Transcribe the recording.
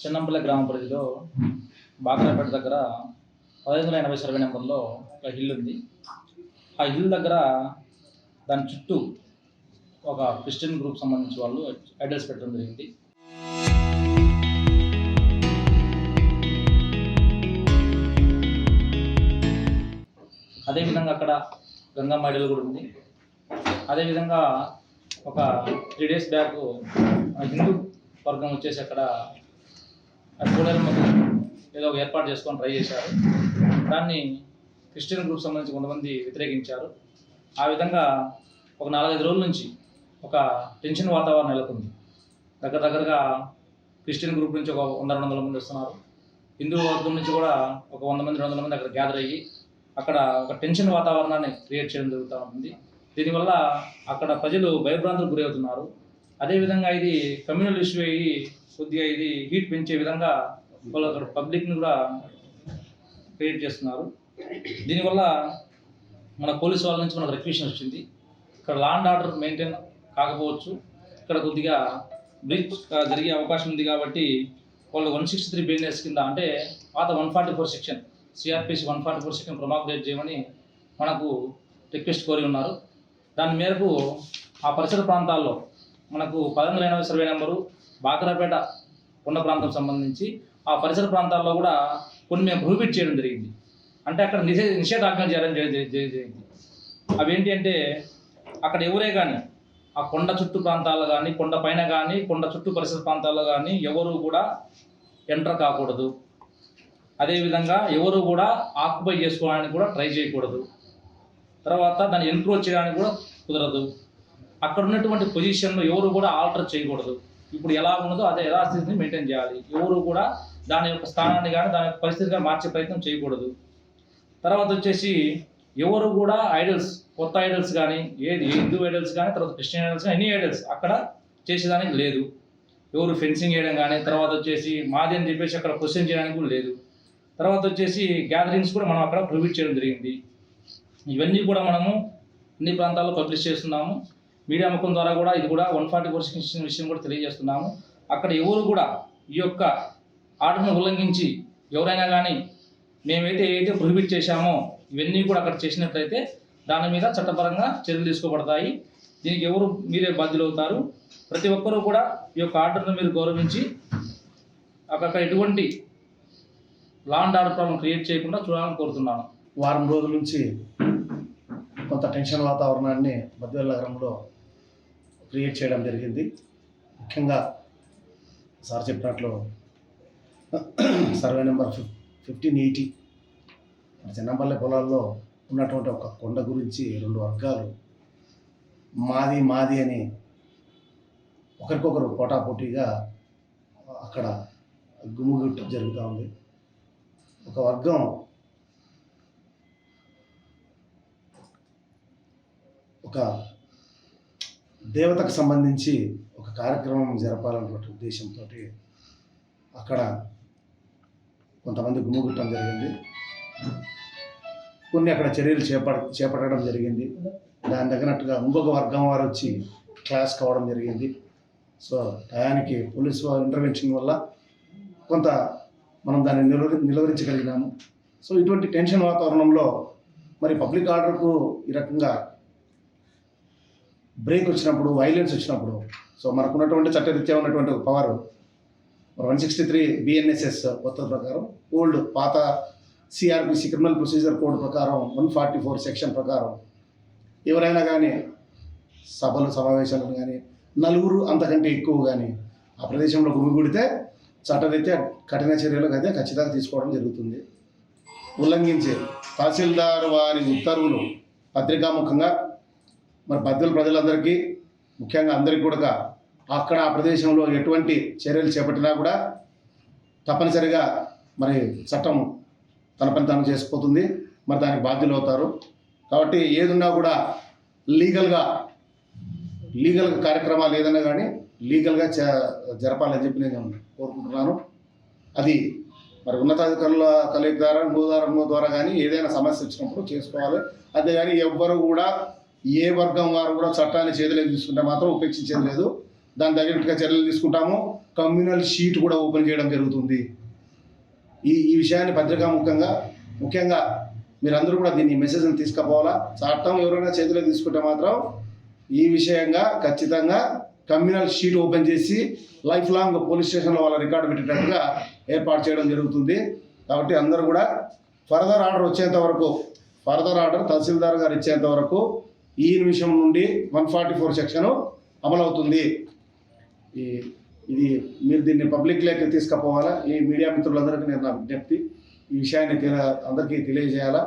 చిన్నంపల్లి గ్రామ పరిధిలో బాగరాపేట దగ్గర 1580 సర్వే నెంబర్లో ఒక ఇల్లు ఉంది. ఆ ఇల్లు దగ్గర దాని చుట్టూ ఒక క్రిస్టియన్ గ్రూప్ సంబంధించి వాళ్ళు ఐడల్స్ పెట్టడం జరిగింది. అదేవిధంగా అక్కడ గంగమ్మ ఐడల్ కూడా ఉంది. అదేవిధంగా ఒక 3 days బ్యాక్ హిందూ వర్గం వచ్చేసి అక్కడ కోడెరమ్మకు ఏదో ఒక ఏర్పాటు చేసుకొని ట్రై చేశారు. దాన్ని క్రిస్టియన్ గ్రూప్ సంబంధించి కొంతమంది వ్యతిరేకించారు. ఆ విధంగా ఒక 4-5 రోజుల నుంచి ఒక టెన్షన్ వాతావరణం నెలకొంది. దగ్గరగా క్రిస్టియన్ గ్రూప్ నుంచి ఒక 100-200 మంది వస్తున్నారు. హిందూ వర్గం నుంచి కూడా ఒక 100-200 మంది అక్కడ గ్యాదర్ అయ్యి అక్కడ ఒక టెన్షన్ వాతావరణాన్ని క్రియేట్ చేయడం జరుగుతూ ఉంటుంది. దీనివల్ల అక్కడ ప్రజలు భయభ్రాంతులకు గురవుతున్నారు. అదేవిధంగా ఇది కమ్యూనల్ ఇష్యూ అయ్యి కొద్దిగా ఇది హీట్ పెంచే విధంగా వాళ్ళు అక్కడ పబ్లిక్ని కూడా క్రియేట్ చేస్తున్నారు. దీనివల్ల మన పోలీసు వాళ్ళ నుంచి మనకు రిక్వెషన్ వచ్చింది. ఇక్కడ లా అండ్ ఆర్డర్ మెయింటైన్ కాకపోవచ్చు, ఇక్కడ కొద్దిగా బ్రీచ్ జరిగే అవకాశం ఉంది. కాబట్టి వాళ్ళు 163 BNS కింద అంటే పాత 144 సెక్షన్ CRPC 144 సెక్షన్ ప్రొమాకులేట్ చేయమని మనకు రిక్వెస్ట్ కోరి ఉన్నారు. దాని మేరకు ఆ పరిసర ప్రాంతాల్లో మనకు 1580 సర్వే నెంబరు బాగరాపేట కొండ ప్రాంతం సంబంధించి ఆ పరిసర ప్రాంతాల్లో కూడా కొన్ని మేము ప్రొహిబిట్ చేయడం జరిగింది. అంటే అక్కడ నిషేధాజ్ఞ చేయడం జరిగింది. అవేంటి అంటే అక్కడ ఎవరే కానీ ఆ కొండ చుట్టూ ప్రాంతాల్లో కానీ, కొండ పైన కానీ, కొండ చుట్టూ పరిసర ప్రాంతాల్లో కానీ ఎవరు కూడా ఎంటర్ కాకూడదు. అదేవిధంగా ఎవరు కూడా ఆక్యుపై చేసుకోవడానికి కూడా ట్రై చేయకూడదు. తర్వాత దాన్ని ఎన్క్రోచ్ చేయడానికి కూడా కుదరదు. అక్కడ ఉన్నటువంటి పొజిషన్లో ఎవరు కూడా ఆల్టర్ చేయకూడదు. ఇప్పుడు ఎలా ఉన్నదో అదే యథాస్థితిని మెయింటైన్ చేయాలి. ఎవరు కూడా దాని యొక్క స్థానాన్ని కానీ దాని యొక్క పరిస్థితిగా మార్చే ప్రయత్నం చేయకూడదు. తర్వాత వచ్చేసి ఎవరు కూడా ఐడల్స్, కొత్త ఐడల్స్ కానీ, ఏది హిందూ ఐడల్స్ కానీ, తర్వాత క్రిస్టియన్ ఐడల్స్ కానీ, ఎనీ ఐడల్స్ అక్కడ చేసేదానికి లేదు. ఎవరు ఫెన్సింగ్ చేయడం కానీ, తర్వాత వచ్చేసి మాది అని చెప్పేసి అక్కడ క్వశ్చన్ చేయడానికి కూడా లేదు. తర్వాత వచ్చేసి గ్యాదరింగ్స్ కూడా మనం అక్కడ ప్రొహిబిట్ చేయడం జరిగింది. ఇవన్నీ కూడా మనము అన్ని ప్రాంతాల్లో పబ్లిష్ చేస్తున్నాము. మీడియా ముఖం ద్వారా కూడా ఇది కూడా 144 సెక్షన్ విషయం కూడా తెలియజేస్తున్నాము. అక్కడ ఎవరు కూడా ఈ యొక్క ఆర్డర్ను ఉల్లంఘించి ఎవరైనా కానీ మేమైతే ఏదైతే ప్రొహిబిట్ చేశామో ఇవన్నీ కూడా అక్కడ చేసినట్లయితే దాని మీద చట్టపరంగా చర్యలు తీసుకోబడతాయి. దీనికి ఎవరు మీరే బాధ్యులు అవుతారు. ప్రతి ఒక్కరూ కూడా ఈ యొక్క ఆర్డర్ను మీరు గౌరవించి అక్కడ ఎటువంటి law and order problem create చేయకుండా చూడాలని కోరుతున్నాను. వారం రోజుల నుంచి కొంత టెన్షన్ వాతావరణాన్ని మధ్యవేళ నగరంలో క్రియేట్ చేయడం జరిగింది. ముఖ్యంగా సార్ చెప్పినట్లు సర్వే నెంబర్ 1580 చిన్నంపల్లి పొలాల్లో ఉన్నటువంటి ఒక కొండ గురించి 2 వర్గాలు మాది అని ఒకరికొకరు పోటాపోటీగా అక్కడ గుమ్ముగుట్ట జరుగుతూ ఉంది. ఒక వర్గం ఒక దేవతకు సంబంధించి ఒక కార్యక్రమం జరపాలన్నటువంటి ఉద్దేశంతో అక్కడ కొంతమంది గుమ్ముగుట్టడం జరిగింది. కొన్ని అక్కడ చర్యలు చేపట్టడం జరిగింది. దాని తగినట్టుగా ఇంకొక వర్గం వారు వచ్చి క్లాస్ కావడం జరిగింది. సో టయానికి పోలీసు ఇంటర్వెన్షన్ వల్ల కొంత మనం దాన్ని నిలువరించగలిగినాము. సో ఇటువంటి టెన్షన్ వాతావరణంలో మరి పబ్లిక్ ఆర్డర్కు ఈ రకంగా బ్రేక్ వచ్చినప్పుడు, వైలెన్స్ వచ్చినప్పుడు, సో మనకున్నటువంటి చట్టరీత్యా ఉన్నటువంటి ఒక పవర్ 163 BNSS కొత్త ప్రకారం, ఓల్డ్ పాత CRPC క్రిమినల్ ప్రొసీజర్ కోడ్ ప్రకారం 144 సెక్షన్ ప్రకారం ఎవరైనా కానీ సభలు సమావేశాలను కానీ 4 అంతకంటే ఎక్కువ కానీ ఆ ప్రదేశంలో గుమిగూడితే చట్టరీత్యా కఠిన చర్యలు అయితే ఖచ్చితంగా తీసుకోవడం జరుగుతుంది. ఉల్లంఘించే తహసీల్దార్ వారి ఉత్తర్వులు పత్రికాముఖంగా మరి బద్దెల ప్రజలందరికీ, ముఖ్యంగా అందరికీ కూడా అక్కడ ఆ ప్రదేశంలో ఎటువంటి చర్యలు చేపట్టినా కూడా తప్పనిసరిగా మరి చట్టం తన పని తాను చేసిపోతుంది. మరి దానికి బాధ్యులు అవుతారు. కాబట్టి ఏదున్నా కూడా లీగల్గా కార్యక్రమాలు ఏదైనా కానీ లీగల్గా జరపాలని చెప్పి నేను కోరుకుంటున్నాను. అది మరి ఉన్నతాధికారుల కలెక్టర్ ద్వారా కానీ ఏదైనా సమస్య వచ్చినప్పుడు చేసుకోవాలి. అంతేగాని ఎవ్వరు కూడా ఏ వర్గం వారు కూడా చట్టాన్ని చేతిలోకి తీసుకుంటే మాత్రం ఉపేక్షించేది లేదు. దాని తగినట్టుగా చర్యలు తీసుకుంటాము. కమ్యూనల్ షీట్ కూడా ఓపెన్ చేయడం జరుగుతుంది. ఈ విషయాన్ని పత్రికా ముఖ్యంగా మీరందరూ కూడా దీన్ని మెసేజ్ని తీసుకుపోవాలా. చట్టం ఎవరైనా చేతిలో తీసుకుంటే మాత్రం ఈ విషయంగా ఖచ్చితంగా కమ్యూనల్ షీట్ ఓపెన్ చేసి లైఫ్ లాంగ్ పోలీస్ స్టేషన్లో వాళ్ళ రికార్డు పెట్టేటట్టుగా ఏర్పాటు చేయడం జరుగుతుంది. కాబట్టి అందరూ కూడా ఫర్దర్ ఆర్డర్ తహసీల్దార్ గారు ఇచ్చేంత వరకు ఈ నిమిషం నుండి 144 సెక్షన్ అమలవుతుంది. ఇది మీరు దీన్ని పబ్లిక్ లేక తీసుకుపోవాలా. ఈ మీడియా మిత్రులందరికీ నేను నా విజ్ఞప్తి, ఈ విషయాన్ని అందరికీ తెలియజేయాలా.